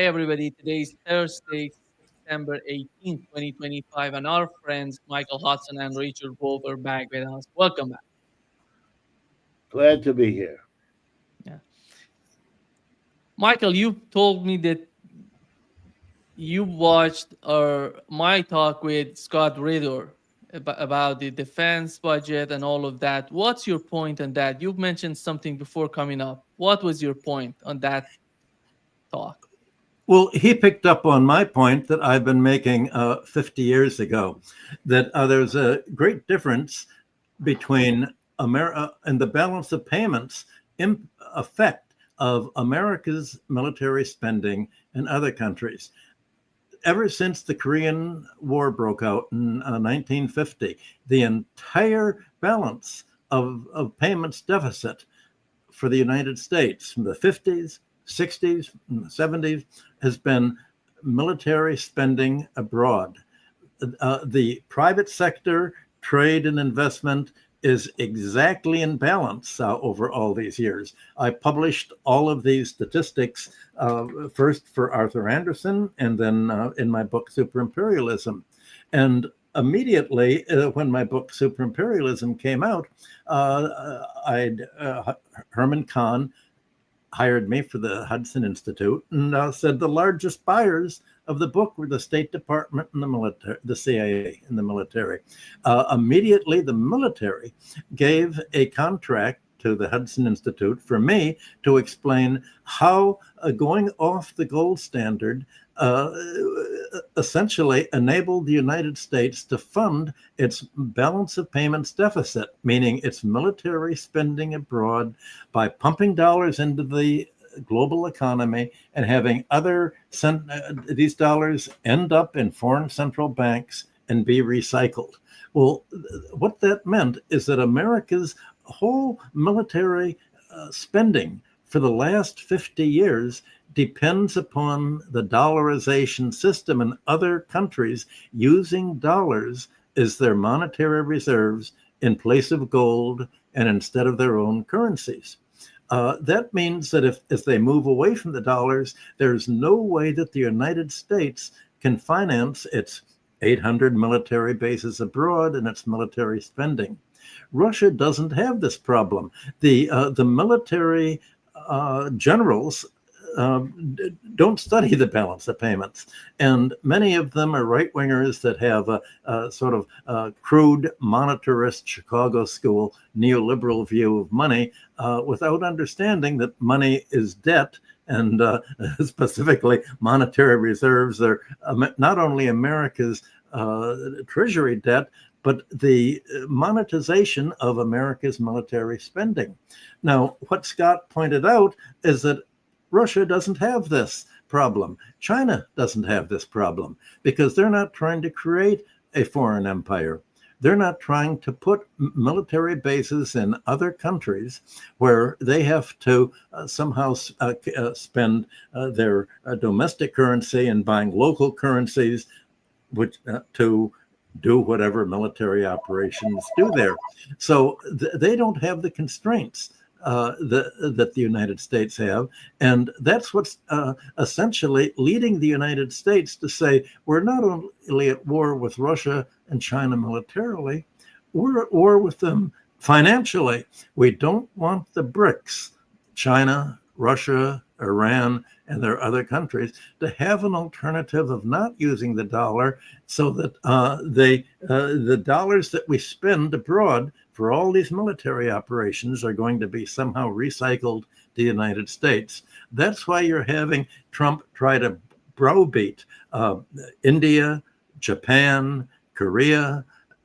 Hi, everybody. Today is Thursday, September 18th, 2025, and our friends Michael Hudson and Richard Wolff are back with us. Welcome back. Glad to be here. Yeah. Michael, you told me that you watched my talk with Scott Ritter about the defense budget and all of that. What's your point on that? You mentioned something before coming up. What was your point on that talk? Well, he picked up on my point that I've been making 50 years ago, that there's a great difference between America and the balance of payments effect of America's military spending in other countries. Ever since the Korean War broke out in 1950, the entire balance of payments deficit for the United States from the 50s, 60s, and 70s has been military spending abroad. The private sector, trade and investment is exactly in balance over all these years. I published all of these statistics first for Arthur Andersen and then in my book Super Imperialism. And immediately when my book Super Imperialism came out, Herman Kahn hired me for the Hudson Institute and said the largest buyers of the book were the State Department and the military, the CIA and the military. Immediately, the military gave a contract to the Hudson Institute for me to explain how going off the gold standard essentially enabled the United States to fund its balance of payments deficit, meaning its military spending abroad, by pumping dollars into the global economy and having these dollars end up in foreign central banks and be recycled. Well, what that meant is that America's whole military spending for the last 50 years depends upon the dollarization system and other countries using dollars as their monetary reserves in place of gold and instead of their own currencies. That means that if they move away from the dollars, there's no way that the United States can finance its 800 military bases abroad and its military spending. Russia doesn't have this problem. The military generals don't study the balance of payments. And many of them are right-wingers that have a sort of crude, monetarist, Chicago school, neoliberal view of money without understanding that money is debt. And specifically, monetary reserves are not only America's treasury debt, but the monetization of America's military spending. Now, what Scott pointed out is that Russia doesn't have this problem. China doesn't have this problem because they're not trying to create a foreign empire. They're not trying to put military bases in other countries where they have to somehow spend their domestic currency and buying local currencies which to do whatever military operations do there. So they don't have the constraints that the United States have. And that's what's essentially leading the United States to say, we're not only at war with Russia and China militarily, we're at war with them financially. We don't want the BRICS, China, Russia, Iran, and their other countries, to have an alternative of not using the dollar so that the dollars that we spend abroad for all these military operations are going to be somehow recycled to the United States. That's why you're having Trump try to browbeat India, Japan, Korea,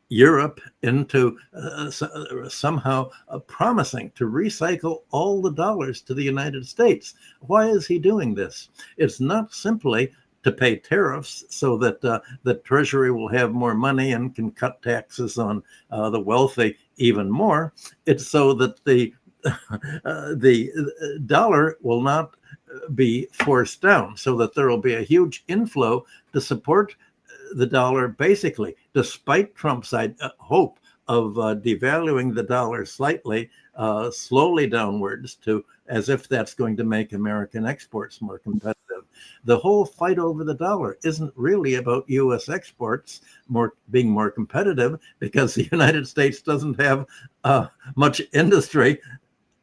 Europe into somehow promising to recycle all the dollars to the United States. Why is he doing this? It's not simply to pay tariffs so that the Treasury will have more money and can cut taxes on the wealthy even more. It's so that the dollar will not be forced down, so that there will be a huge inflow to support the dollar, basically, despite Trump's hope of devaluing the dollar slightly slowly downwards to as if that's going to make American exports more competitive. The whole fight over the dollar isn't really about U.S. exports being more competitive, because the United States doesn't have much industry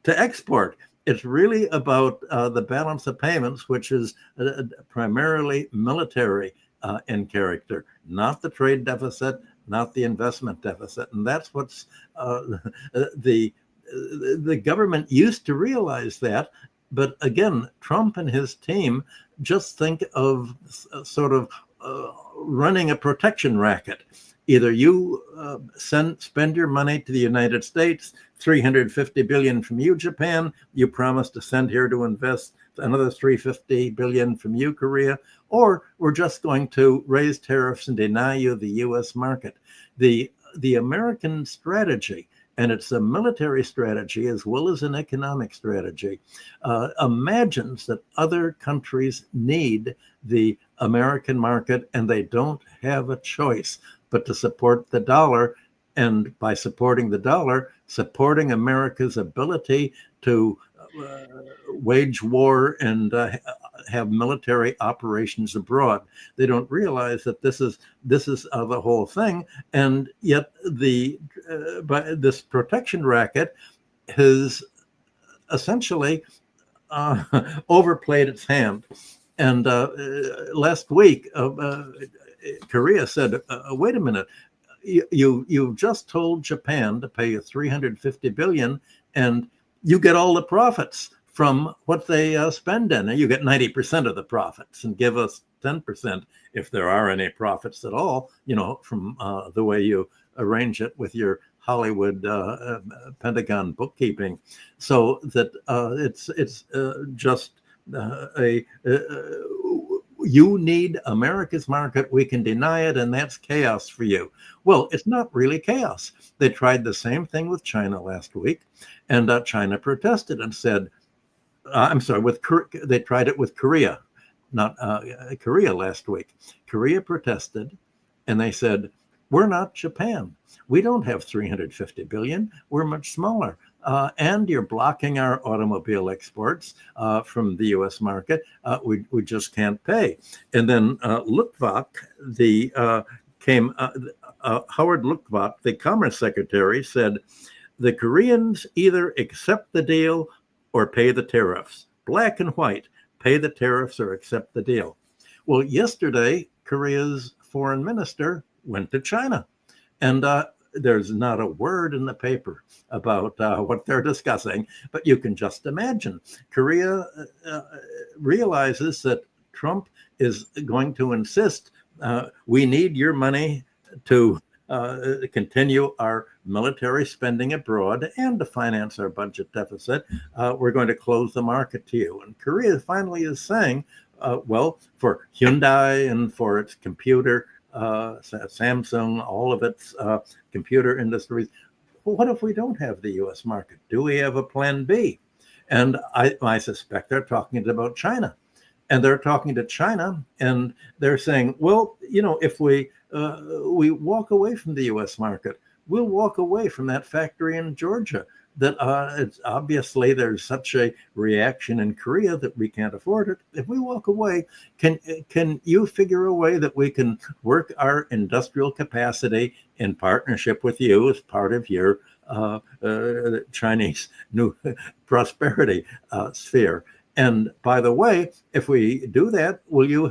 to export. It's really about the balance of payments, which is primarily military in character, not the trade deficit, not the investment deficit. And that's what's the government used to realize that. But again, Trump and his team just think of sort of running a protection racket. Either you spend your money to the United States, $350 billion from you, Japan, you promise to send here to invest another $350 billion from you, Korea, or we're just going to raise tariffs and deny you the U.S. market. The American strategy, and it's a military strategy as well as an economic strategy, imagines that other countries need the American market and they don't have a choice but to support the dollar. And by supporting the dollar, supporting America's ability to wage war and have military operations abroad. They don't realize that this is the whole thing, and yet this protection racket has essentially overplayed its hand. And last week, Korea said, "Wait a minute, you just told Japan to pay you $350 billion, and you get all the profits from what they spend in. And you get 90% of the profits, and give us 10% if there are any profits at all, from the way you arrange it with your Hollywood Pentagon bookkeeping." So that it's just you need America's market, we can deny it, and that's chaos for you. Well, it's not really chaos. They tried the same thing with China last week, and China protested and said, they tried it with Korea, not Korea last week. Korea protested, and they said, "We're not Japan. We don't have $350 billion. We're much smaller. And you're blocking our automobile exports from the U.S. market. We just can't pay." And then Lutvak, Howard Lutvak, the Commerce Secretary, said, "The Koreans either accept the deal or pay the tariffs. Black and white, pay the tariffs or accept the deal." Well, yesterday, Korea's foreign minister went to China, and there's not a word in the paper about what they're discussing, but you can just imagine. Korea realizes that Trump is going to insist, we need your money to continue our military spending abroad and to finance our budget deficit. We're going to close the market to you. And Korea finally is saying, well, for Hyundai and for its computer, Samsung, all of its computer industries, well, what if we don't have the U.S. market? Do we have a plan B? And I suspect they're talking about China. And they're talking to China, and they're saying, well, if we walk away from the U.S. market, we'll walk away from that factory in Georgia. That it's obviously there's such a reaction in Korea that we can't afford it. If we walk away, can you figure a way that we can work our industrial capacity in partnership with you as part of your Chinese new prosperity sphere? And by the way, if we do that, will you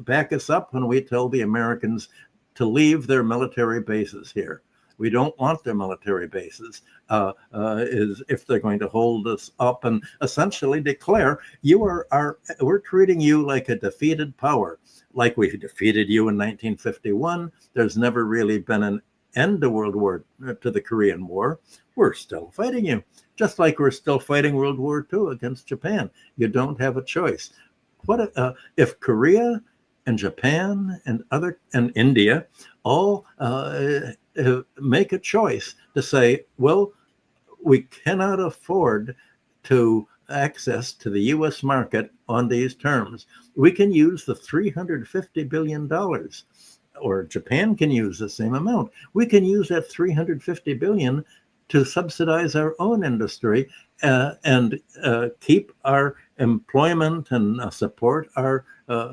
back us up when we tell the Americans to leave their military bases here? We don't want their military bases if they're going to hold us up and essentially declare we're treating you like a defeated power, like we defeated you in 1951. There's never really been an end to the Korean War. We're still fighting you, just like we're still fighting World War II against Japan. You don't have a choice. What if Korea and Japan and India all make a choice to say, well, we cannot afford to access to the U.S. market on these terms. We can use the $350 billion, or Japan can use the same amount. We can use that $350 billion to subsidize our own industry and keep our employment and support our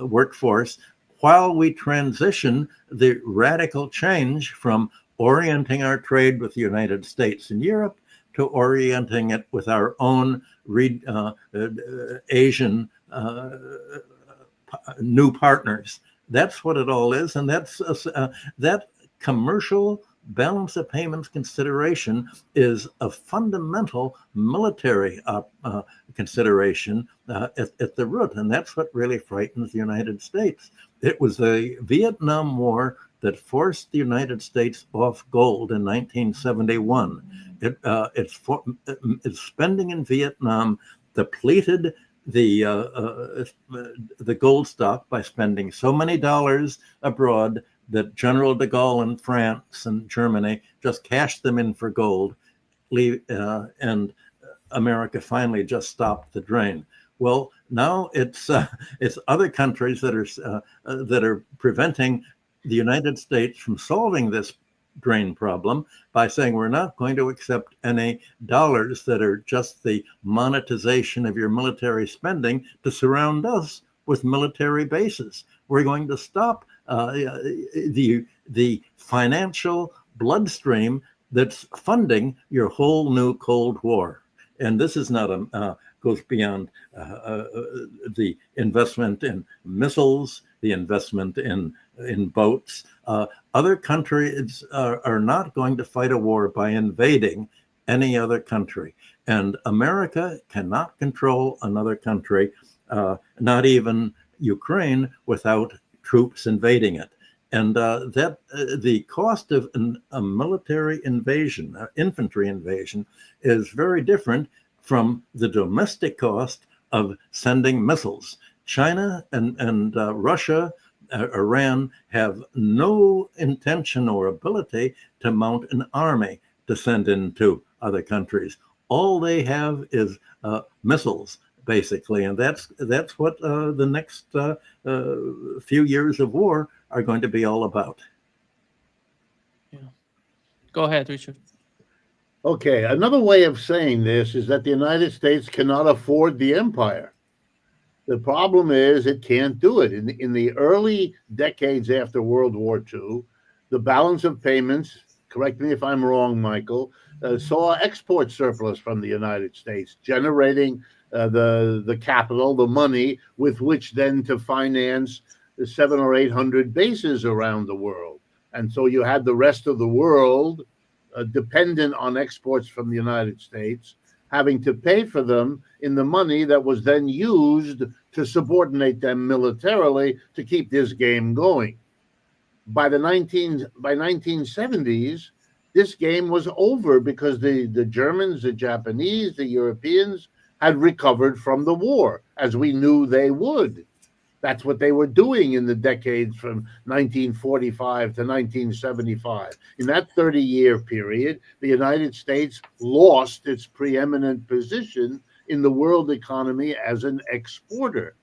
workforce while we transition the radical change from orienting our trade with the United States and Europe to orienting it with our own Asian new partners. That's what it all is, and that's that commercial balance of payments consideration is a fundamental military consideration at the root, and that's what really frightens the United States. It was the Vietnam War that forced the United States off gold in 1971. Its spending in Vietnam depleted the gold stock by spending so many dollars abroad that General de Gaulle in France and Germany just cashed them in for gold, and America finally just stopped the drain. Well, now it's other countries that are preventing the United States from solving this drain problem by saying we're not going to accept any dollars that are just the monetization of your military spending to surround us with military bases. We're going to stop the financial bloodstream that's funding your whole new Cold War. And this is not goes beyond the investment in missiles, the investment in boats. Other countries are not going to fight a war by invading any other country. And America cannot control another country, not even Ukraine, without troops invading it. And the cost of a military invasion, infantry invasion, is very different from the domestic cost of sending missiles. China and Russia, Iran have no intention or ability to mount an army to send into other countries. All they have is missiles, basically, and that's what the next few years of war are going to be all about. Yeah. Go ahead, Richard. Okay, another way of saying this is that the United States cannot afford the empire. The problem is it can't do it. In the early decades after World War II, the balance of payments, correct me if I'm wrong, Michael, saw export surplus from the United States, generating the capital, the money with which then to finance the 700 or 800 bases around the world. And so you had the rest of the world dependent on exports from the United States, having to pay for them in the money that was then used to subordinate them militarily to keep this game going. By 1970s, this game was over because the Germans, the Japanese, the Europeans had recovered from the war, as we knew they would. That's what they were doing in the decades from 1945 to 1975. In that 30-year period, the United States lost its preeminent position in the world economy as an exporter.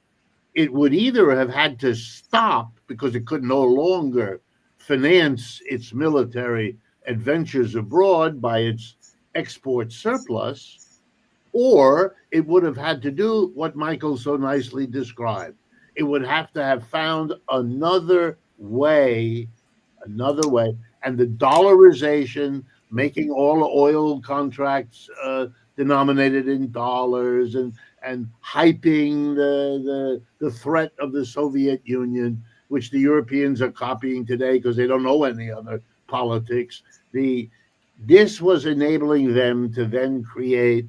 It would either have had to stop because it could no longer finance its military adventures abroad by its export surplus, or it would have had to do what Michael so nicely described. It would have to have found another way, and the dollarization, making all oil contracts denominated in dollars, and hyping the threat of the Soviet Union, which the Europeans are copying today because they don't know any other politics. This was enabling them to then create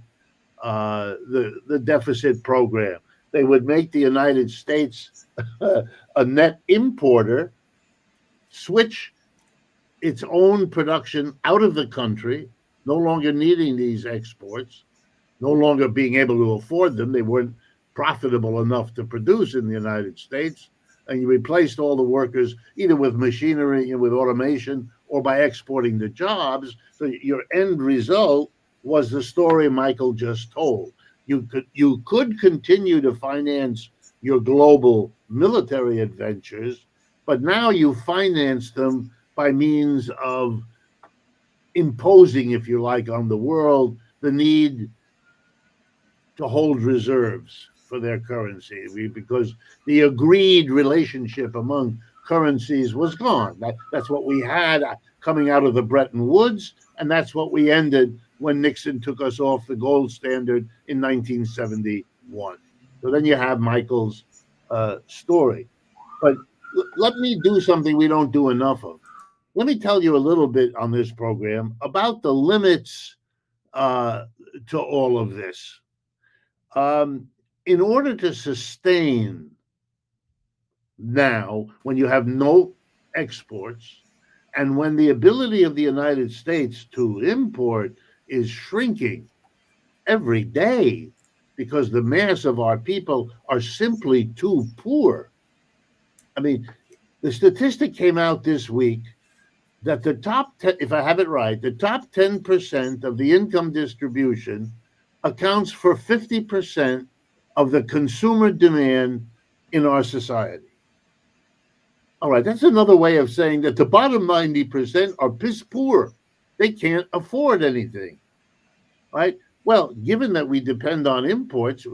the deficit program. They would make the United States a net importer, switch its own production out of the country, no longer needing these exports, no longer being able to afford them. They weren't profitable enough to produce in the United States. And you replaced all the workers either with machinery and with automation or by exporting the jobs. So your end result was the story Michael just told. You could continue to finance your global military adventures, but now you finance them by means of imposing, if you like, on the world the need to hold reserves for their currency, because the agreed relationship among currencies was gone. That's what we had coming out of the Bretton Woods, and that's what we ended when Nixon took us off the gold standard in 1971. So then you have Michael's story. But let me do something we don't do enough of. Let me tell you a little bit on this program about the limits to all of this. In order to sustain now, when you have no exports, and when the ability of the United States to import is shrinking every day because the mass of our people are simply too poor. I mean, the statistic came out this week that the top 10, if I have it right, the top 10% of the income distribution accounts for 50% of the consumer demand in our society. All right, that's another way of saying that the bottom 90% are piss poor. They can't afford anything, right? Well, given that we depend on imports,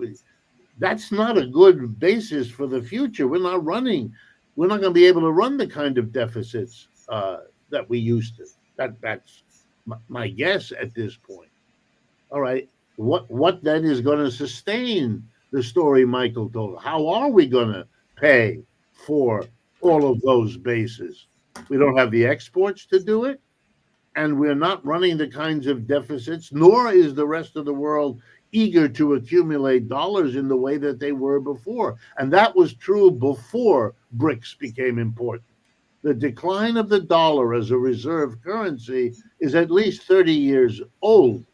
that's not a good basis for the future. We're not going to be able to run the kind of deficits that we used to. That's my guess at this point. All right, what then is going to sustain the story Michael told? How are we going to pay for all of those bases? We don't have the exports to do it, and we're not running the kinds of deficits, nor is the rest of the world eager to accumulate dollars in the way that they were before. And that was true before BRICS became important. The decline of the dollar as a reserve currency is at least 30 years old.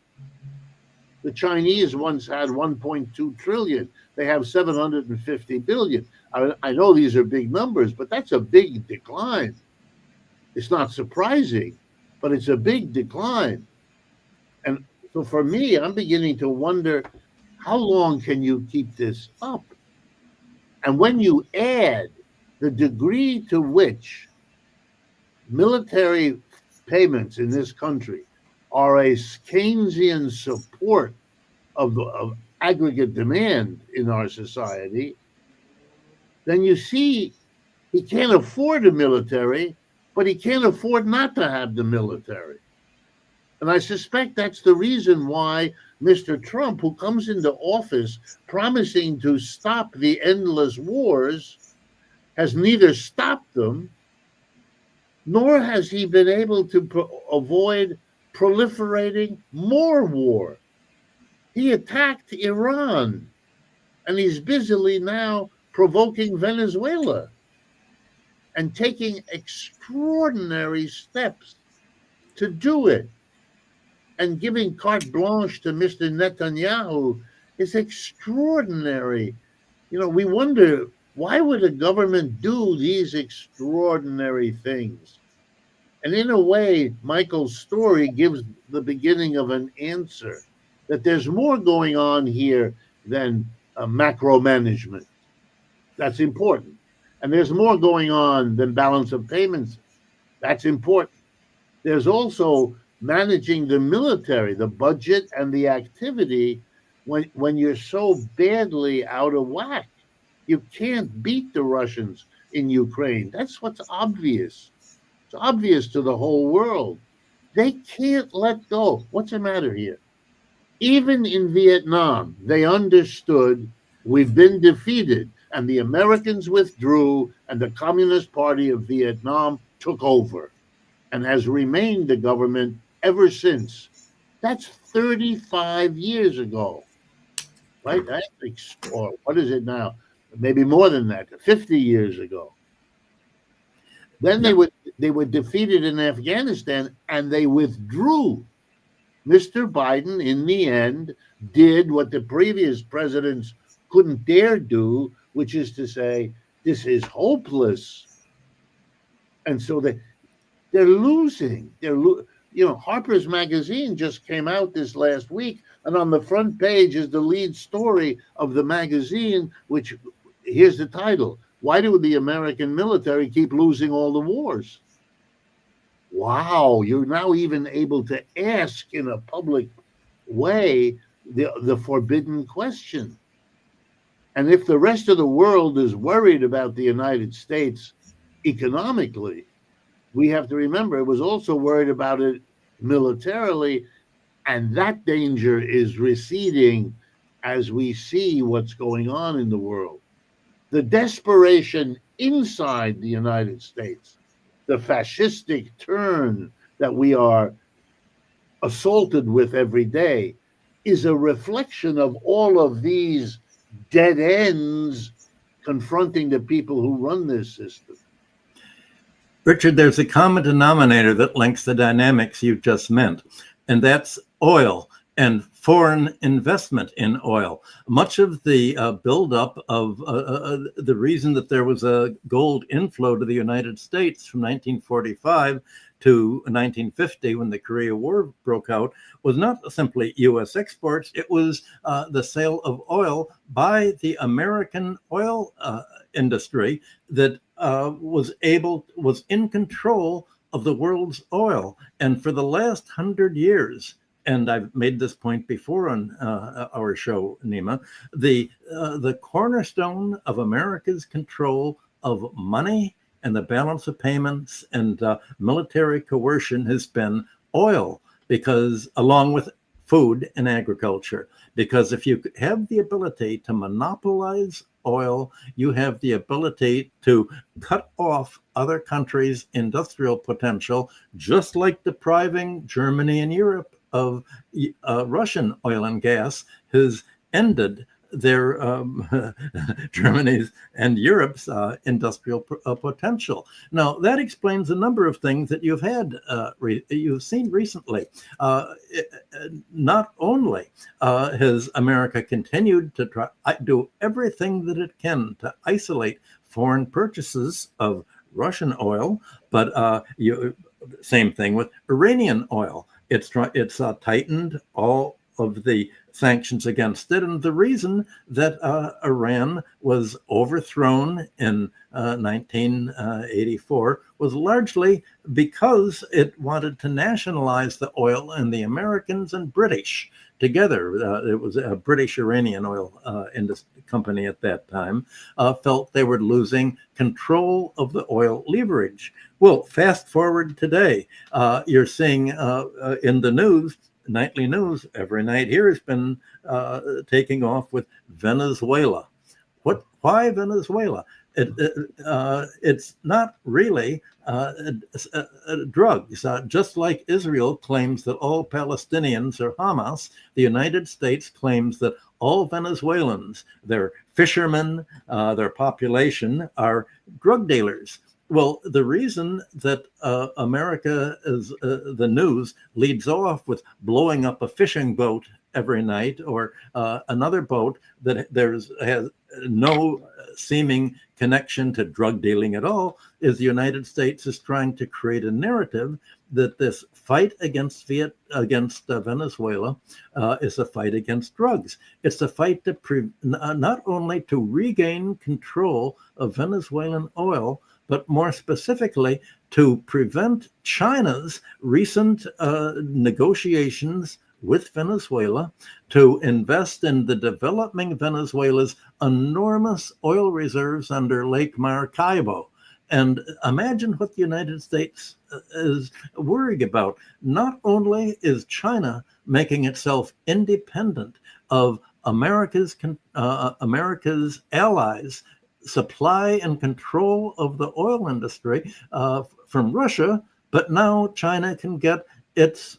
The Chinese once had 1.2 trillion. They have 750 billion. I know these are big numbers, but that's a big decline. It's not surprising, but it's a big decline. And so for me, I'm beginning to wonder, how long can you keep this up? And when you add the degree to which military payments in this country are a Keynesian support of aggregate demand in our society, then you see he can't afford a military, but he can't afford not to have the military. And I suspect that's the reason why Mr. Trump, who comes into office promising to stop the endless wars, has neither stopped them, nor has he been able to avoid proliferating more war. He attacked Iran, and he's busily now provoking Venezuela and taking extraordinary steps to do it. And giving carte blanche to Mr. Netanyahu is extraordinary. You know, we wonder, why would a government do these extraordinary things? And in a way, Michael's story gives the beginning of an answer, that there's more going on here than macro management. That's important. And there's more going on than balance of payments. That's important. There's also managing the military, the budget, and the activity when you're so badly out of whack. You can't beat the Russians in Ukraine. That's what's obvious. It's obvious to the whole world. They can't let go. What's the matter here? Even in Vietnam, they understood we've been defeated, and the Americans withdrew, and the Communist Party of Vietnam took over and has remained the government ever since. That's 35 years ago, right? Or what is it now? Maybe more than that, 50 years ago. Then they were defeated in Afghanistan, and they withdrew. Mr. Biden, in the end, did what the previous presidents couldn't dare do, which is to say, this is hopeless. And so they're losing. Harper's Magazine just came out this last week, and on the front page is the lead story of the magazine, which, here's the title: "Why do the American military keep losing all the wars?" wow, you're now even able to ask in a public way the forbidden question. And if the rest of the world is worried about the United States economically, we have to remember it was also worried about it militarily, and that danger is receding as we see what's going on in the world. The desperation inside the United States, the fascistic turn that we are assaulted with every day, is a reflection of all of these dead ends confronting the people who run this system. Richard, there's a common denominator that links the dynamics you've just meant, and that's oil and foreign investment in oil. Much of the buildup of the reason that there was a gold inflow to the United States from 1945 to 1950, when the Korea War broke out, was not simply U.S. exports. It was the sale of oil by the American oil industry that was in control of the world's oil. And for the last 100 years, and I've made this point before on our show, Nima, the cornerstone of America's control of money and the balance of payments and military coercion has been oil, because along with food and agriculture, because if you have the ability to monopolize oil, you have the ability to cut off other countries' industrial potential, just like depriving Germany and Europe of Russian oil and gas has ended their Germany's and Europe's industrial potential. Now, that explains a number of things that you've seen recently. Not only has America continued to do everything that it can to isolate foreign purchases of Russian oil, but same thing with Iranian oil. It's tightened all of the sanctions against it. And the reason that Iran was overthrown in 1984 was largely because it wanted to nationalize the oil, and the Americans and British together, it was a British Iranian oil industry company at that time, felt they were losing control of the oil leverage. Well, fast forward today, you're seeing in the news, nightly news every night here has been taking off with Venezuela. Why Venezuela? It's not really drugs. Just like Israel claims that all Palestinians are Hamas, the United States claims that all Venezuelans, their fishermen, their population, are drug dealers. Well, the reason that America is the news leads off with blowing up a fishing boat every night, or another boat that has no seeming connection to drug dealing at all, is the United States is trying to create a narrative that this fight against Venezuela is a fight against drugs. It's a fight to not only to regain control of Venezuelan oil, but more specifically to prevent China's recent negotiations with Venezuela to invest in the developing Venezuela's enormous oil reserves under Lake Maracaibo. And imagine what the United States is worried about. Not only is China making itself independent of America's allies' supply and control of the oil industry from Russia, but now China can get its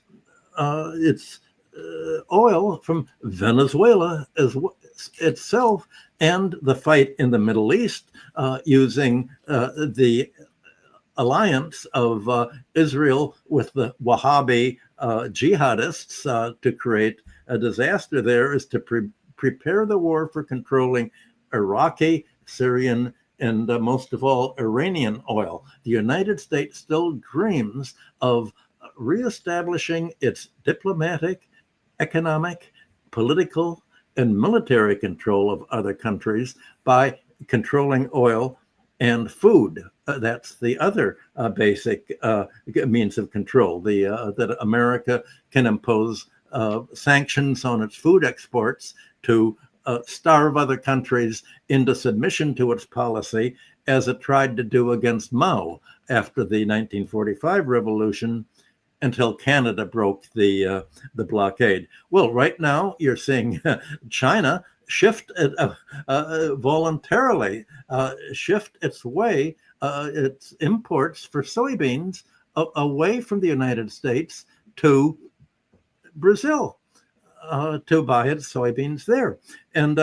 oil from Venezuela as itself, and the fight in the Middle East using the alliance of Israel with the Wahhabi jihadists to create a disaster there is to prepare the war for controlling Iraqi, Syrian, and most of all, Iranian oil. The United States still dreams of reestablishing its diplomatic, economic, political, and military control of other countries by controlling oil and food. That's the other basic means of control. That America can impose sanctions on its food exports to starve other countries into submission to its policy, as it tried to do against Mao after the 1945 revolution, until Canada broke the blockade. Well, right now you're seeing China shift voluntarily shift its way, its imports for soybeans away from the United States to Brazil to buy its soybeans there. And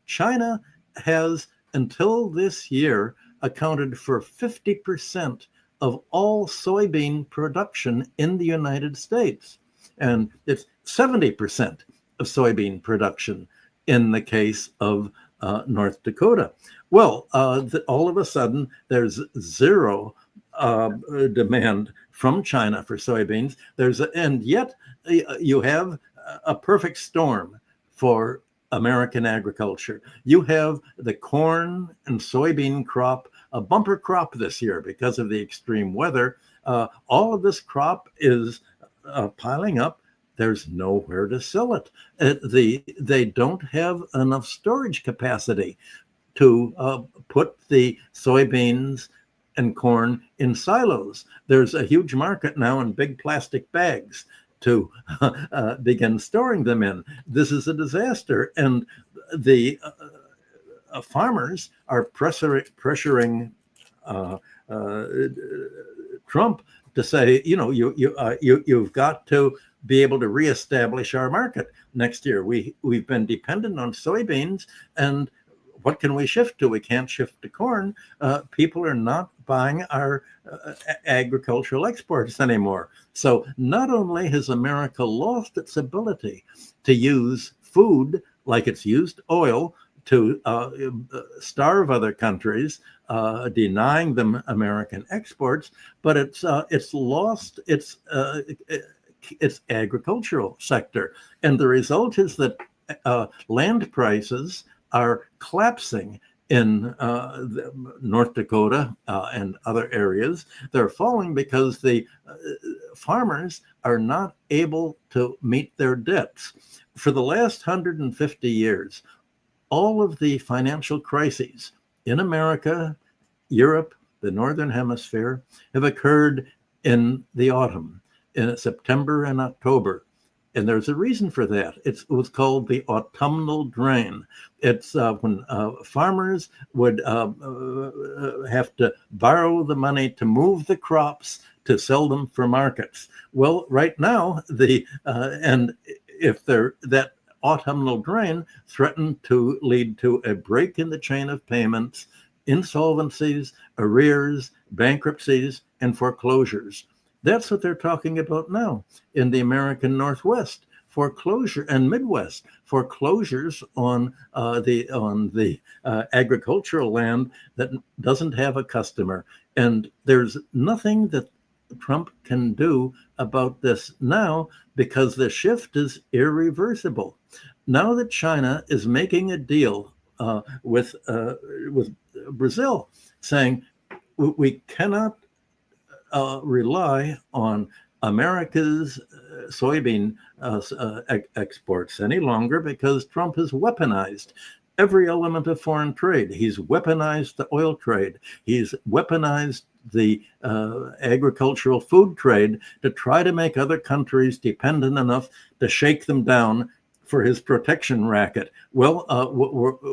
China has, until this year, accounted for 50% of all soybean production in the United States. And it's 70% of soybean production in the case of North Dakota. Well, all of a sudden, there's zero demand from China for soybeans. And yet you have a perfect storm for American agriculture. You have the corn and soybean crop, a bumper crop this year because of the extreme weather. All of this crop is piling up. There's nowhere to sell it. They don't have enough storage capacity to put the soybeans and corn in silos. There's a huge market now in big plastic bags to begin storing them in. This is a disaster. And the farmers are pressuring Trump to say, you've got to be able to reestablish our market next year. We've been dependent on soybeans, and what can we shift to? We can't shift to corn. People are not buying our agricultural exports anymore. So not only has America lost its ability to use food like it's used oil to starve other countries, denying them American exports, but it's lost its agricultural sector. And the result is that land prices are collapsing in North Dakota and other areas. They're falling because the farmers are not able to meet their debts. For the last 150 years, all of the financial crises in America, Europe, the Northern Hemisphere, have occurred in the autumn, in September and October. And there's a reason for that. It was called the autumnal drain. It's when farmers would have to borrow the money to move the crops to sell them for markets. Well, right now, and if that autumnal drain threatened to lead to a break in the chain of payments, insolvencies, arrears, bankruptcies, and foreclosures. That's what they're talking about now in the American Northwest, foreclosure, and Midwest, foreclosures on the agricultural land that doesn't have a customer. And there's nothing that Trump can do about this now because the shift is irreversible. Now that China is making a deal with Brazil, saying we cannot rely on America's soybean exports any longer because Trump has weaponized every element of foreign trade. He's weaponized the oil trade. He's weaponized the agricultural food trade to try to make other countries dependent enough to shake them down for his protection racket. Well,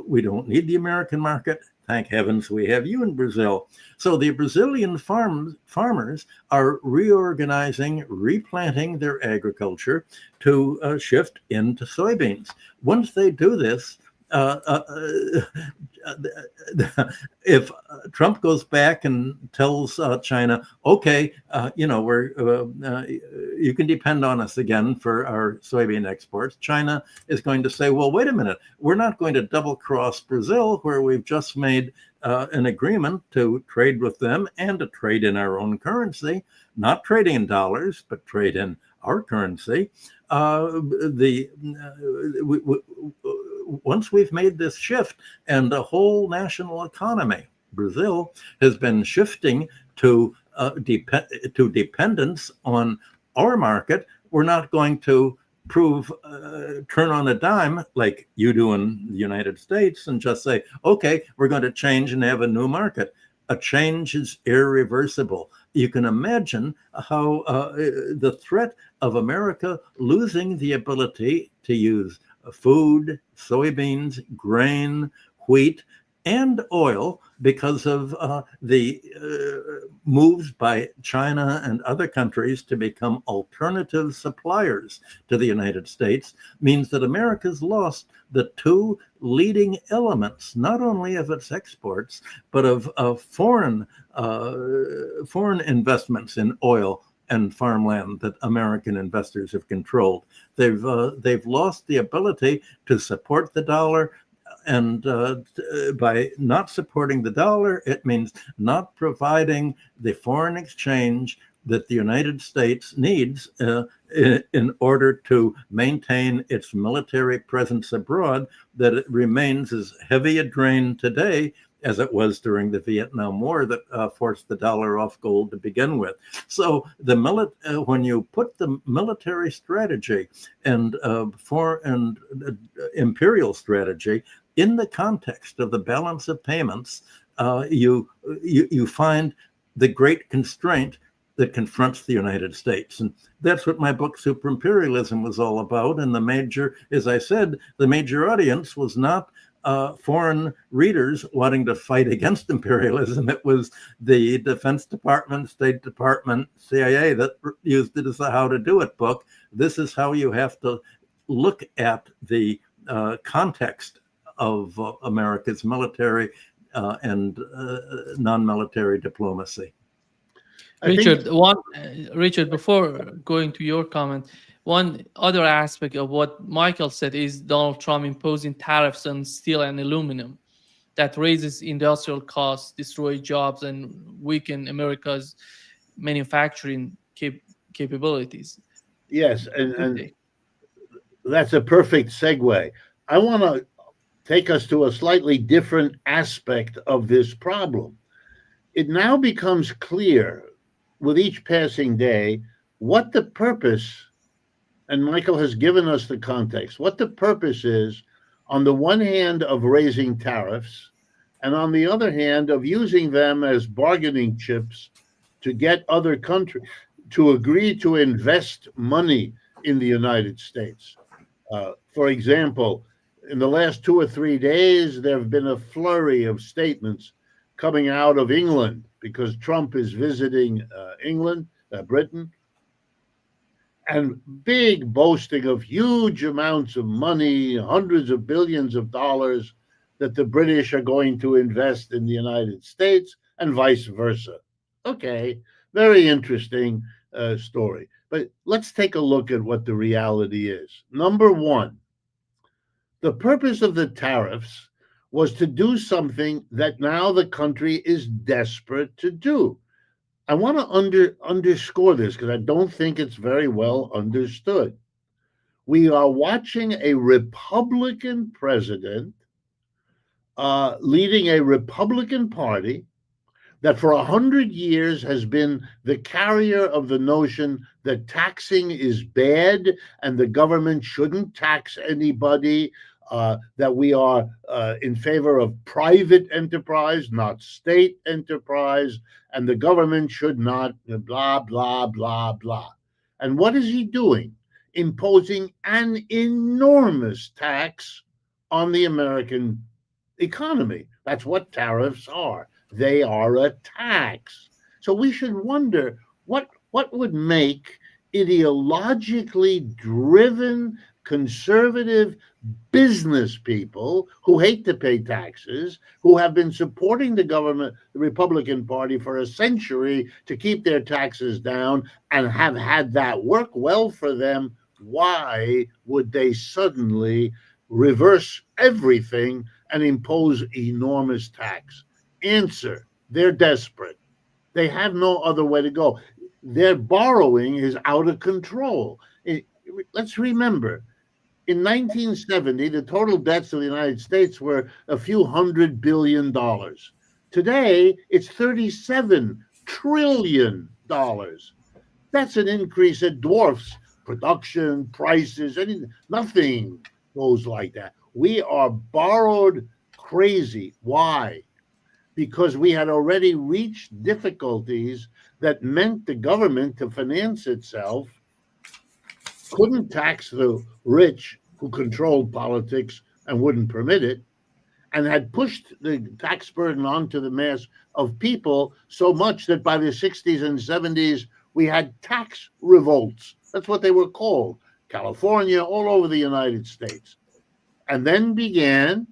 we don't need the American market. Thank heavens we have you in Brazil. So the Brazilian farmers are reorganizing, replanting their agriculture to shift into soybeans. Once they do this, if Trump goes back and tells China, okay, you can depend on us again for our soybean exports, China is going to say, well, wait a minute, we're not going to double cross Brazil, where we've just made an agreement to trade with them and to trade in our own currency, not trading in dollars, but trade once we've made this shift, and the whole national economy, Brazil, has been shifting to dependence on our market, we're not going to turn on a dime like you do in the United States and just say, okay, we're going to change and have a new market. A change is irreversible. You can imagine how the threat of America losing the ability to use food, soybeans, grain, wheat, and oil because of the moves by China and other countries to become alternative suppliers to the United States means that America's lost the two leading elements, not only of its exports, but of foreign investments in oil and farmland that American investors have controlled. They've lost the ability to support the dollar. And by not supporting the dollar, it means not providing the foreign exchange that the United States needs in order to maintain its military presence abroad, that it remains as heavy a drain today as it was during the Vietnam War that forced the dollar off gold to begin with. So when you put the military strategy and imperial strategy in the context of the balance of payments, you find the great constraint that confronts the United States. And that's what my book, Super Imperialism, was all about. And as I said, the major audience was not foreign readers wanting to fight against imperialism. It was the Defense Department, State Department, CIA that used it as a how to do it book. This is how you have to look at the context of America's military and non-military diplomacy. Richard, before going to your comment, one other aspect of what Michael said is Donald Trump imposing tariffs on steel and aluminum that raises industrial costs, destroy jobs, and weaken America's manufacturing capabilities. Yes, and that's a perfect segue. I want to take us to a slightly different aspect of this problem. It now becomes clear with each passing day what the purpose, and Michael has given us the context, what the purpose is, on the one hand, of raising tariffs, and on the other hand, of using them as bargaining chips to get other countries to agree to invest money in the United States. For example, in the last 2 or 3 days, there have been a flurry of statements coming out of England because Trump is visiting Britain, and big boasting of huge amounts of money, hundreds of billions of dollars, that the British are going to invest in the United States and vice versa. Okay, very interesting story. But let's take a look at what the reality is. Number one, the purpose of the tariffs was to do something that now the country is desperate to do. I want to underscore this because I don't think it's very well understood. We are watching a Republican president leading a Republican Party that for 100 years has been the carrier of the notion that taxing is bad and the government shouldn't tax anybody, that we are in favor of private enterprise, not state enterprise, and the government should not blah, blah, blah, blah. And what is he doing? Imposing an enormous tax on the American economy. That's what tariffs are. They are a tax. So we should wonder what would make ideologically driven conservative business people who hate to pay taxes, who have been supporting the government, the Republican Party, for a century to keep their taxes down and have had that work well for them, why would they suddenly reverse everything and impose enormous tax? Answer: they're desperate. They have no other way to go. Their borrowing is out of control. Let's remember, In 1970, the total debts of the United States were a few $100 billion. Today, it's $37 trillion. That's an increase that dwarfs production, prices, anything. Nothing goes like that. We are borrowed crazy. Why? Because we had already reached difficulties that meant the government, to finance itself, couldn't tax the rich who controlled politics and wouldn't permit it, and had pushed the tax burden onto the mass of people so much that by the 60s and 70s, we had tax revolts. That's what they were called. California, all over the United States. And then began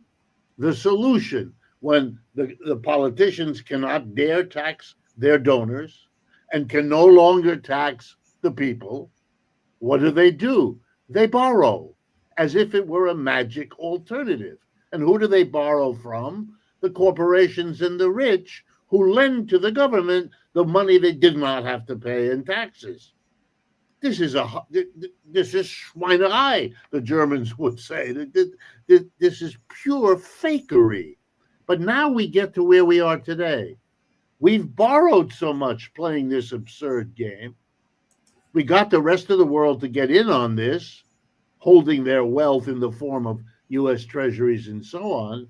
the solution when the politicians cannot dare tax their donors and can no longer tax the people. What do? They borrow as if it were a magic alternative. And who do they borrow from? The corporations and the rich, who lend to the government the money they did not have to pay in taxes. This is Schweinerei, the Germans would say. This is pure fakery. But now we get to where we are today. We've borrowed so much playing this absurd game. We got the rest of the world to get in on this, holding their wealth in the form of U.S. treasuries and so on,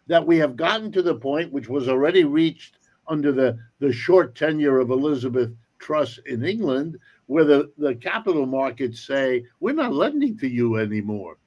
that we have gotten to the point, which was already reached under the short tenure of Elizabeth Truss in England, where the capital markets say, we're not lending to you anymore.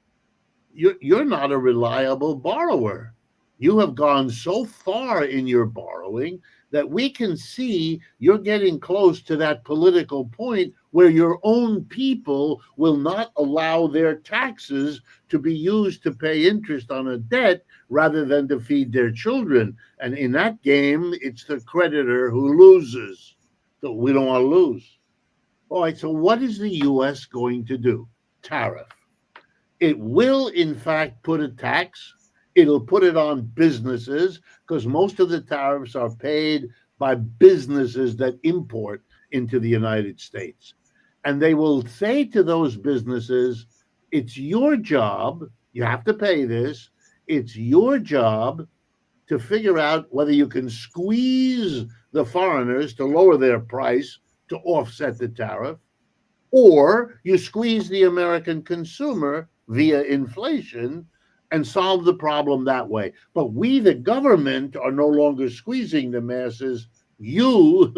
You're not a reliable borrower. You have gone so far in your borrowing that we can see you're getting close to that political point where your own people will not allow their taxes to be used to pay interest on a debt rather than to feed their children. And in that game, it's the creditor who loses. So we don't want to lose. All right, so what is the U.S. going to do? Tariff. It will, in fact, put a tax. It'll put it on businesses because most of the tariffs are paid by businesses that import into the United States. And they will say to those businesses, it's your job, you have to pay this, it's your job to figure out whether you can squeeze the foreigners to lower their price to offset the tariff, or you squeeze the American consumer via inflation and solve the problem that way. But we, the government, are no longer squeezing the masses. You,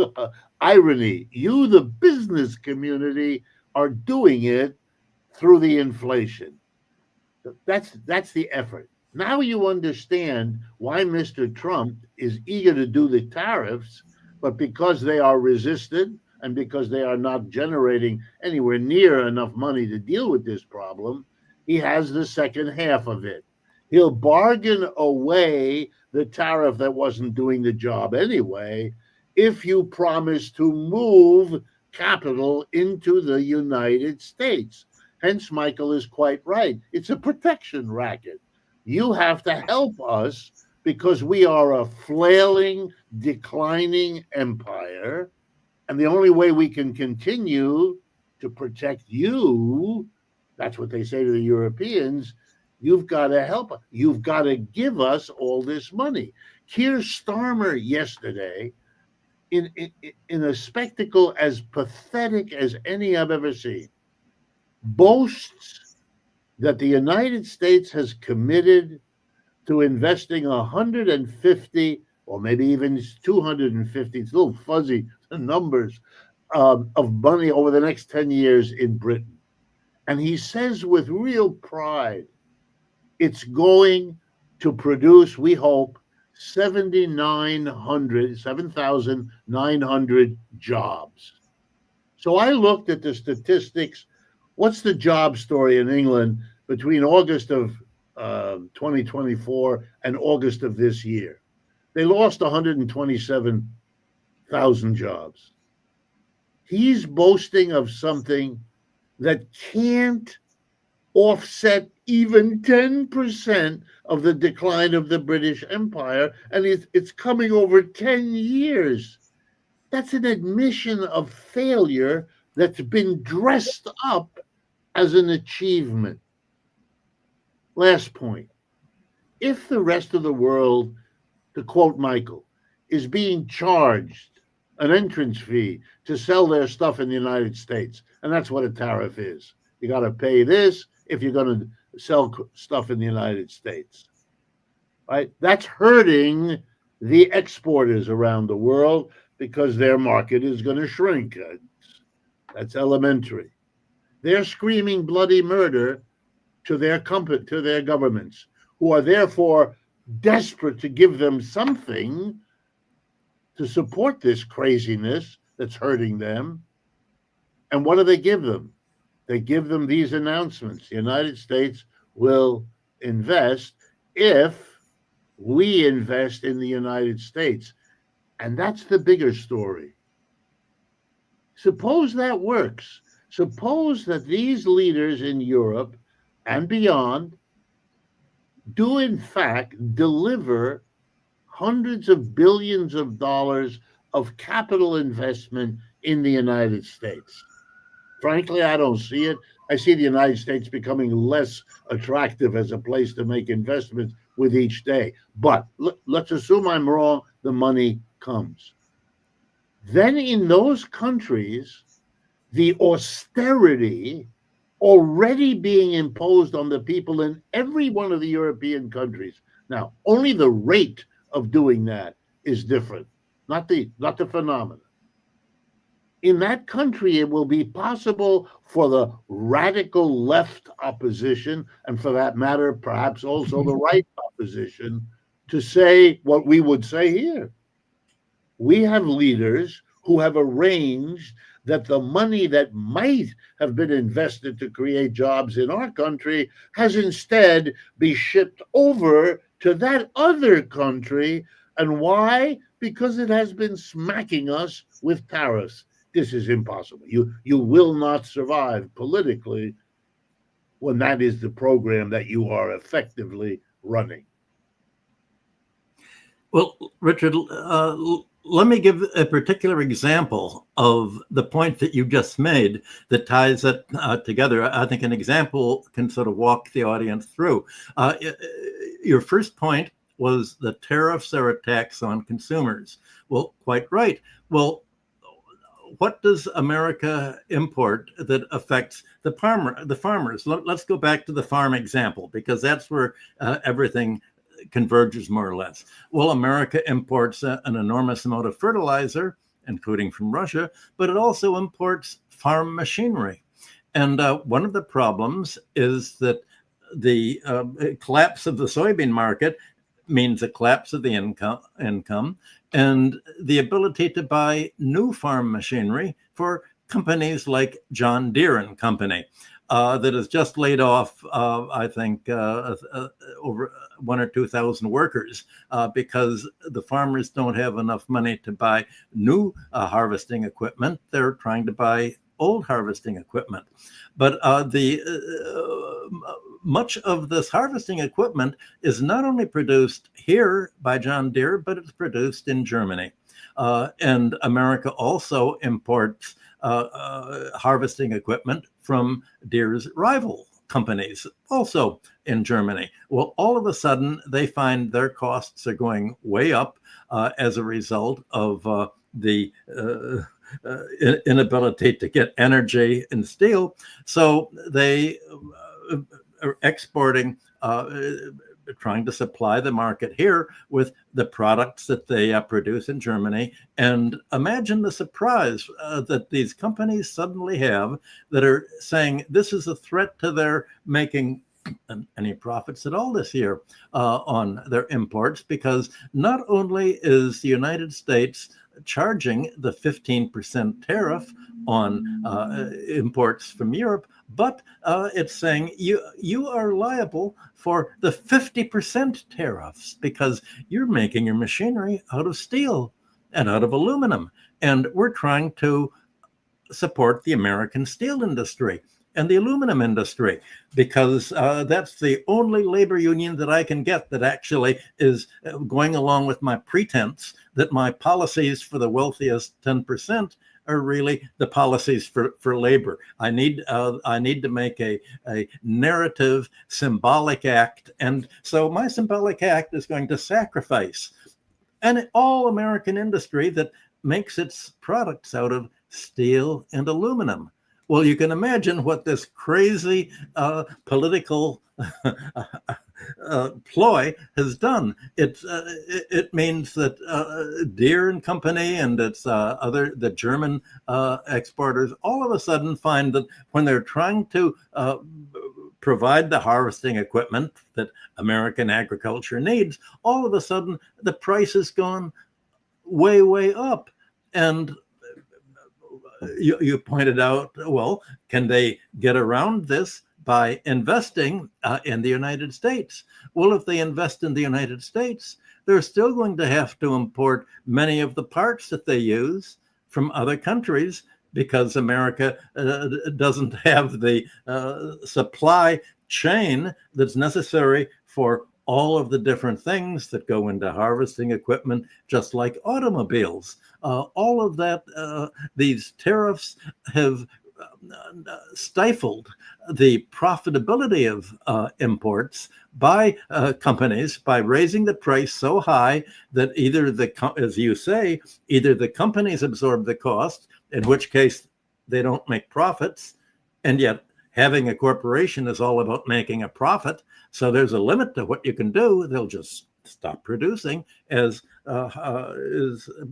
irony, you, the business community, are doing it through the inflation. That's the effort. Now you understand why Mr. Trump is eager to do the tariffs, but because they are resisted and because they are not generating anywhere near enough money to deal with this problem, he has the second half of it. He'll bargain away the tariff that wasn't doing the job anyway if you promise to move capital into the United States. Hence, Michael is quite right. It's a protection racket. You have to help us because we are a flailing, declining empire. And the only way we can continue to protect you, that's what they say to the Europeans, you've got to help us. You've got to give us all this money. Keir Starmer yesterday, in a spectacle as pathetic as any I've ever seen, boasts that the United States has committed to investing 150 or maybe even 250, it's a little fuzzy, the numbers, of money over the next 10 years in Britain. And he says with real pride, it's going to produce, we hope, 7,900 jobs. So I looked at the statistics. What's the job story in England between August of 2024 and August of this year? They lost 127,000 jobs. He's boasting of something that can't offset even 10% of the decline of the British Empire, and it's coming over 10 years. That's an admission of failure that's been dressed up as an achievement. Last point. If the rest of the world, to quote Michael, is being charged an entrance fee to sell their stuff in the United States, and that's what a tariff is. You got to pay this if you're going to sell stuff in the United States, right? That's hurting the exporters around the world because their market is going to shrink. That's elementary. They're screaming bloody murder to their governments, who are therefore desperate to give them something to support this craziness that's hurting them. And what do they give them? They give them these announcements. The United States will invest if we invest in the United States. And that's the bigger story. Suppose that works. Suppose that these leaders in Europe and beyond do in fact deliver hundreds of billions of dollars of capital investment in the United States. Frankly, I don't see it. I see the United States becoming less attractive as a place to make investments with each day. But let's assume I'm wrong, the money comes. Then in those countries, the austerity already being imposed on the people in every one of the European countries. Now, only the rate of doing that is different, not the phenomenon. In that country, it will be possible for the radical left opposition, and for that matter, perhaps also the right opposition, to say what we would say here. We have leaders who have arranged that the money that might have been invested to create jobs in our country has instead been shipped over to that other country. And why? Because it has been smacking us with tariffs. This is impossible. You will not survive politically when that is the program that you are effectively running. Well, Richard, let me give a particular example of the point that you just made that ties it together. I think an example can sort of walk the audience through. Your first point was the tariffs are a tax on consumers. Well, quite right. Well, what does America import that affects the farmers? Let's go back to the farm example, because that's where everything converges more or less. Well, America imports an enormous amount of fertilizer, including from Russia, but it also imports farm machinery. And one of the problems is that the collapse of the soybean market means a collapse of the income and the ability to buy new farm machinery for companies like John Deere and Company. That has just laid off, I think, over 1,000 or 2,000 workers because the farmers don't have enough money to buy new harvesting equipment. They're trying to buy old harvesting equipment. But much of this harvesting equipment is not only produced here by John Deere, but it's produced in Germany. And America also imports harvesting equipment from Deere's rival companies, also in Germany. Well, all of a sudden, they find their costs are going way up as a result of the inability to get energy and steel. So they are exporting, trying to supply the market here with the products that they produce in Germany. And imagine the surprise that these companies suddenly have that are saying this is a threat to their making any profits at all this year on their imports, because not only is the United States charging the 15% tariff on imports from Europe, but it's saying you are liable for the 50% tariffs because you're making your machinery out of steel and out of aluminum. And we're trying to support the American steel industry and the aluminum industry, because that's the only labor union that I can get that actually is going along with my pretense that my policies for the wealthiest 10% are really the policies for labor. I need to make a narrative symbolic act, and so my symbolic act is going to sacrifice an all American industry that makes its products out of steel and aluminum. Well, you can imagine what this crazy political ploy has done. It means that Deere and Company and the German exporters all of a sudden find that when they're trying to provide the harvesting equipment that American agriculture needs, all of a sudden the price has gone way, way up. And you pointed out, well, can they get around this by investing in the United States? Well, if they invest in the United States, they're still going to have to import many of the parts that they use from other countries, because America doesn't have the supply chain that's necessary for all of the different things that go into harvesting equipment, just like automobiles. All of that, these tariffs have stifled the profitability of imports by companies by raising the price so high that either as you say, either the companies absorb the cost, in which case they don't make profits, and yet having a corporation is all about making a profit. So there's a limit to what you can do. They'll just stop producing, as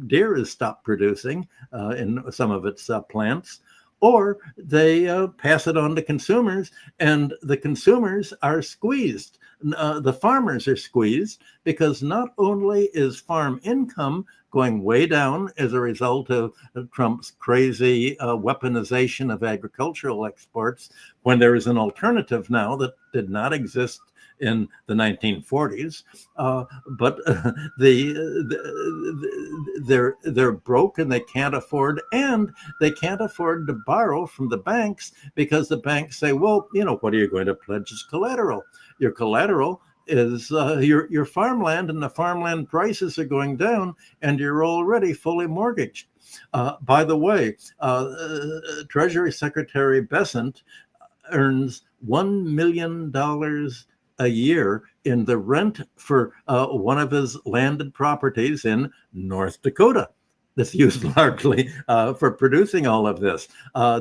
Deere has stopped producing in some of its plants, or they pass it on to consumers, and the consumers are squeezed. The farmers are squeezed because not only is farm income going way down as a result of Trump's crazy weaponization of agricultural exports, when there is an alternative now that did not exist in the 1940s, but they're broke and they can't afford to borrow from the banks, because the banks say, well, what are you going to pledge as collateral? Your collateral is your farmland, and the farmland prices are going down, and you're already fully mortgaged. By the way, Treasury Secretary Bessent earns $1 million a year in the rent for one of his landed properties in North Dakota that's used largely for producing all of this.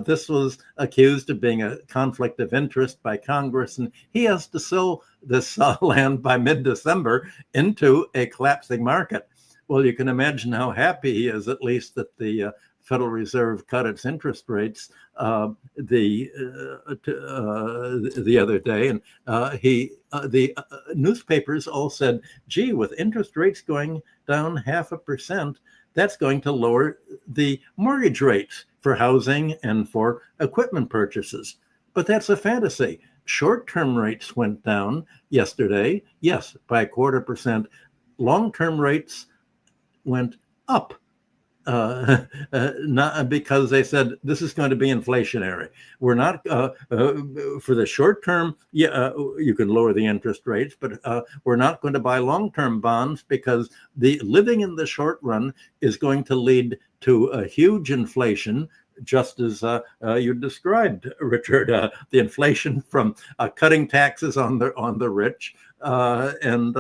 This was accused of being a conflict of interest by Congress, and he has to sell this land by mid-December into a collapsing market. Well, you can imagine how happy he is, at least, that the Federal Reserve cut its interest rates the other day, and the newspapers all said, "Gee, with interest rates going down 0.5%, that's going to lower the mortgage rates for housing and for equipment purchases." But that's a fantasy. Short-term rates went down yesterday, yes, by 0.25%. Long-term rates went up. Not because they said this is going to be inflationary. We're not for the short term. Yeah, you can lower the interest rates, but we're not going to buy long-term bonds, because the living in the short run is going to lead to a huge inflation, just as you described, Richard. The inflation from cutting taxes on the rich and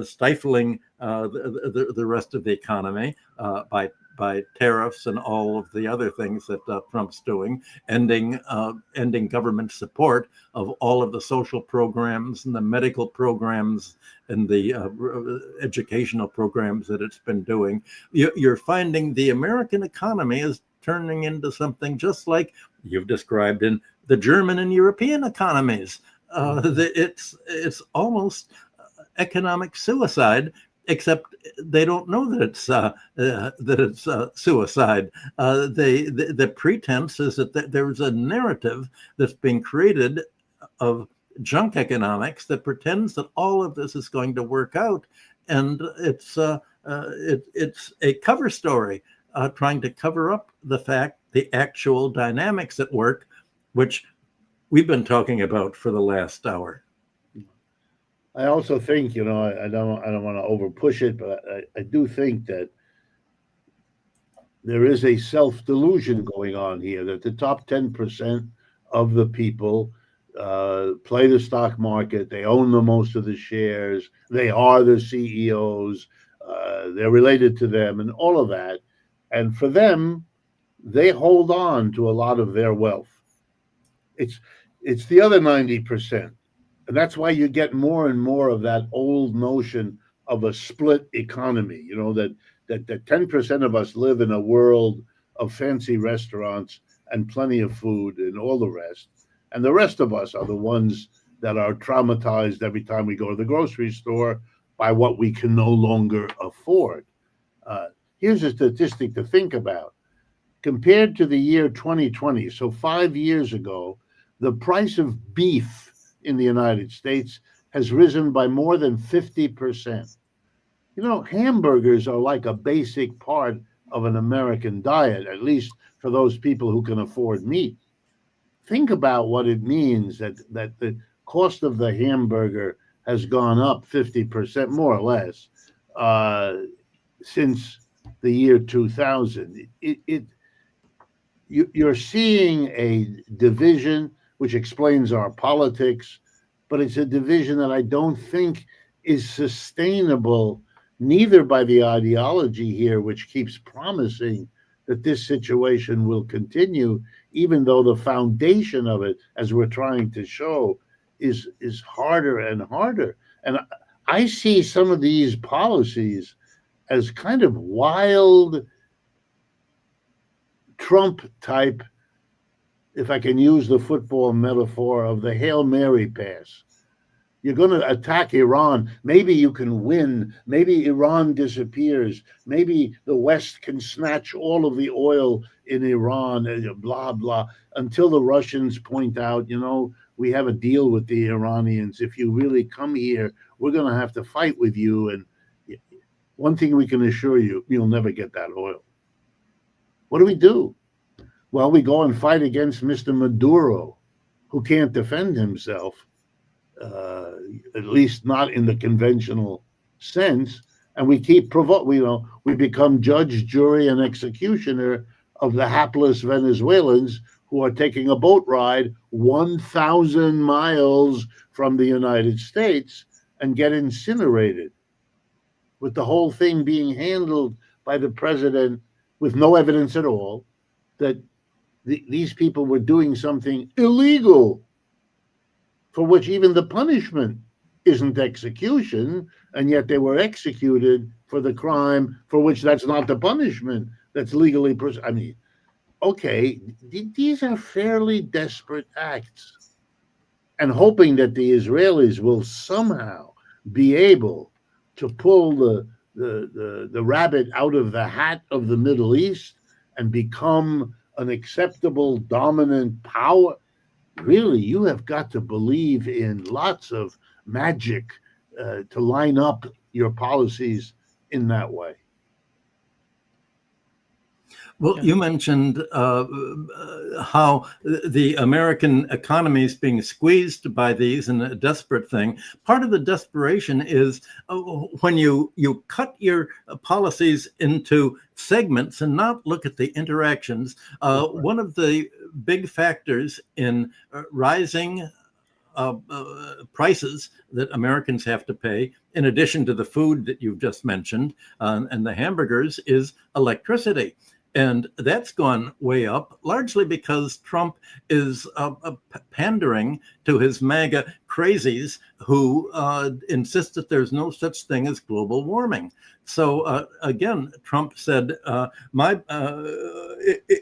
stifling the rest of the economy by tariffs and all of the other things that Trump's doing, ending government support of all of the social programs and the medical programs and the educational programs that it's been doing. You're finding the American economy is turning into something just like you've described in the German and European economies. It's almost economic suicide, except they don't know that it's suicide. The pretense is that there's a narrative that's being created of junk economics that pretends that all of this is going to work out, and it's a cover story trying to cover up the actual dynamics at work, which we've been talking about for the last hour. I also think, I don't want to over push it, but I do think that there is a self-delusion going on here that the top 10% of the people play the stock market. They own the most of the shares. They are the CEOs. They're related to them and all of that. And for them, they hold on to a lot of their wealth. It's the other 90%. And that's why you get more and more of that old notion of a split economy, you know, that 10% of us live in a world of fancy restaurants and plenty of food and all the rest. And the rest of us are the ones that are traumatized every time we go to the grocery store by what we can no longer afford. Here's a statistic to think about. Compared to the year 2020, so 5 years ago, the price of beef in the United States has risen by more than 50%. You know, hamburgers are like a basic part of an American diet, at least for those people who can afford meat. Think about what it means that the cost of the hamburger has gone up 50%, more or less, since the year 2000. You're seeing a division which explains our politics, but it's a division that I don't think is sustainable, neither by the ideology here, which keeps promising that this situation will continue, even though the foundation of it, as we're trying to show, is harder and harder. And I see some of these policies as kind of wild Trump type, if I can use the football metaphor of the Hail Mary pass. You're going to attack Iran. Maybe you can win. Maybe Iran disappears. Maybe the West can snatch all of the oil in Iran, blah, blah, until the Russians point out, you know, we have a deal with the Iranians. If you really come here, we're going to have to fight with you. And one thing we can assure you, you'll never get that oil. What do? Well, we go and fight against Mr. Maduro, who can't defend himself. At least not in the conventional sense, and we keep we become judge, jury, and executioner of the hapless Venezuelans who are taking a boat ride 1,000 miles from the United States and get incinerated, with the whole thing being handled by the president with no evidence at all that these people were doing something illegal, for which even the punishment isn't execution, and yet they were executed for the crime for which that's not the punishment that's legally I mean, okay, these are fairly desperate acts. And hoping that the Israelis will somehow be able to pull the rabbit out of the hat of the Middle East and become an acceptable dominant power. Really, you have got to believe in lots of magic to line up your policies in that way. Well, you mentioned how the American economy is being squeezed by these, and a desperate thing. Part of the desperation is when you cut your policies into segments and not look at the interactions. One of the big factors in rising prices that Americans have to pay, in addition to the food that you've just mentioned and the hamburgers, is electricity. And that's gone way up, largely because Trump is pandering to his MAGA crazies who insist that there's no such thing as global warming. So again, Trump said,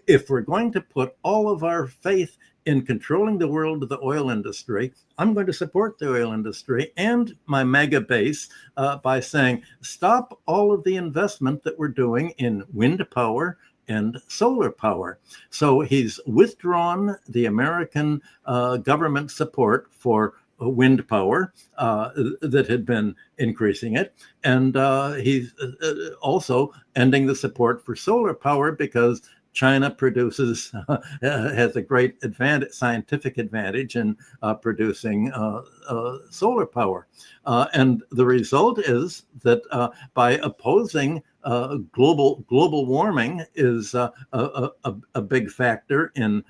if we're going to put all of our faith in controlling the world of the oil industry, I'm going to support the oil industry and my MAGA base by saying, stop all of the investment that we're doing in wind power and solar power. So he's withdrawn the American government support for wind power that had been increasing it. And he's also ending the support for solar power because China produces has a great scientific advantage in producing solar power, and the result is that by opposing global warming is a big factor in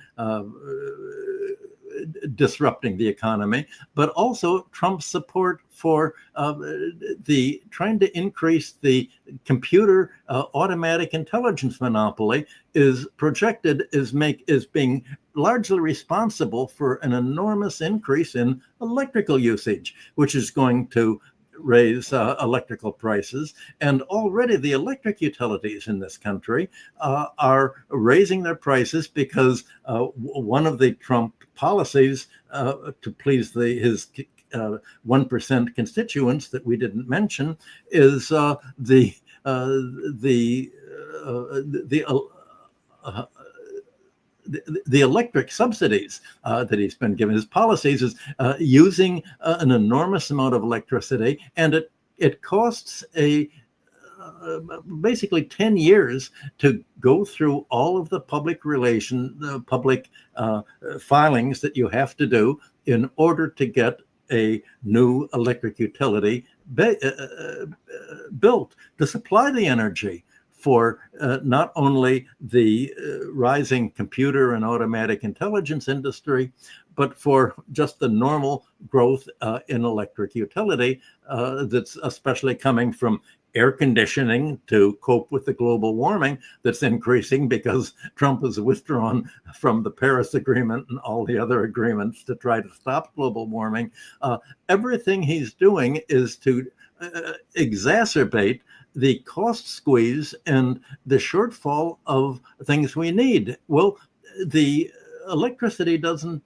disrupting the economy, but also Trump's support for the trying to increase the computer automatic intelligence monopoly is projected as being largely responsible for an enormous increase in electrical usage, which is going to raise electrical prices. And already the electric utilities in this country are raising their prices because one of the Trump policies to please his 1% constituents that we didn't mention is the electric subsidies that he's been given. His policies is using an enormous amount of electricity, and it costs basically 10 years to go through all of the public filings that you have to do in order to get a new electric utility built to supply the energy for not only the rising computer and automatic intelligence industry, but for just the normal growth in electric utility that's especially coming from air conditioning to cope with the global warming that's increasing because Trump has withdrawn from the Paris Agreement and all the other agreements to try to stop global warming. Everything he's doing is to exacerbate the cost squeeze and the shortfall of things we need. Well, the electricity doesn't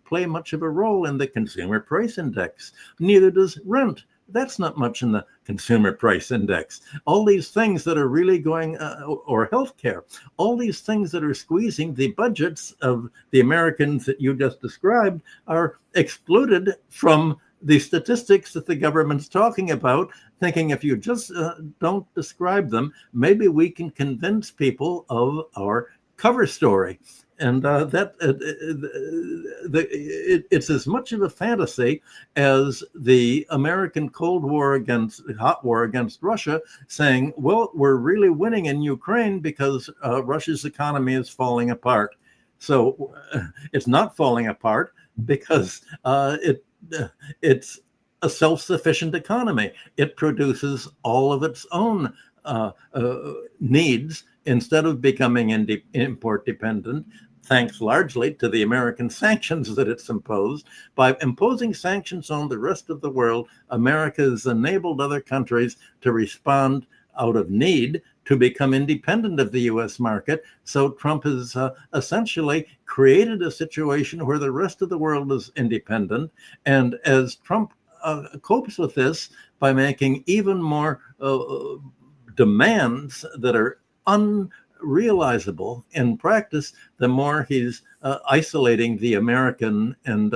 play much of a role in the consumer price index. Neither does rent. That's not much in the consumer price index. All these things that are really going, or healthcare, all these things that are squeezing the budgets of the Americans that you just described are excluded from the statistics that the government's talking about, thinking if you just don't describe them, maybe we can convince people of our cover story. And it's as much of a fantasy as the American hot war against Russia, saying, well, we're really winning in Ukraine because Russia's economy is falling apart. So it's not falling apart because it's a self-sufficient economy. It produces all of its own needs instead of becoming import dependent, thanks largely to the American sanctions that it's imposed. By imposing sanctions on the rest of the world, America has enabled other countries to respond out of need to become independent of the U.S. market. So Trump has essentially created a situation where the rest of the world is independent. And as Trump copes with this by making even more demands that are unrealizable in practice, the more he's isolating the American and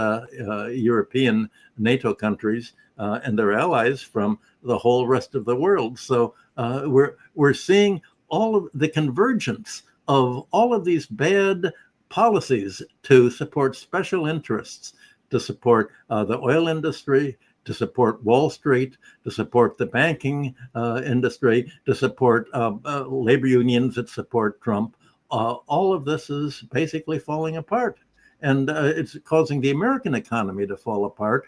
European NATO countries and their allies from the whole rest of the world. So we're seeing all of the convergence of all of these bad policies to support special interests, to support the oil industry, to support Wall Street, to support the banking industry, to support labor unions that support Trump. All of this is basically falling apart. And it's causing the American economy to fall apart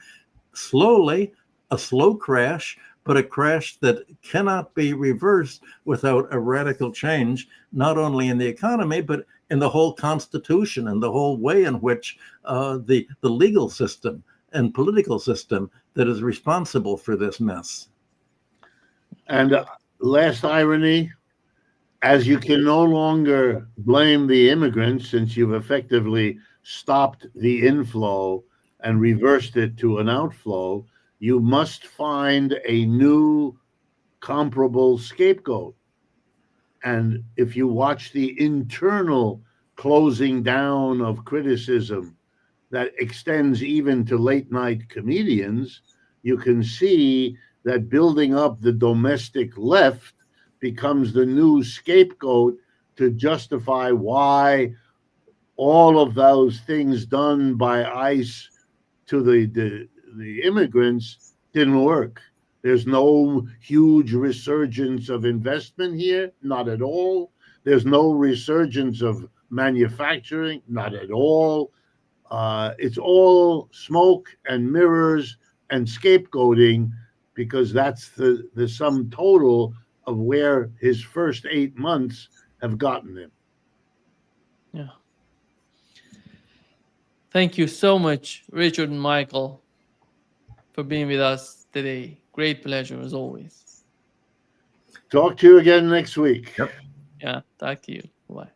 slowly, a slow crash, but a crash that cannot be reversed without a radical change, not only in the economy, but in the whole Constitution and the whole way in which the legal system and political system that is responsible for this mess. And last irony, as you can no longer blame the immigrants since you've effectively stopped the inflow and reversed it to an outflow, you must find a new comparable scapegoat. And if you watch the internal closing down of criticism that extends even to late night comedians, you can see that building up the domestic left becomes the new scapegoat to justify why all of those things done by ICE to the immigrants didn't work. There's no huge resurgence of investment here, not at all. There's no resurgence of manufacturing, not at all. It's all smoke and mirrors and scapegoating, because that's the sum total of where his first 8 months have gotten him. Yeah. Thank you so much, Richard and Michael, for being with us today. Great pleasure as always. Talk to you again next week. Yep. Yeah, talk to you. Bye.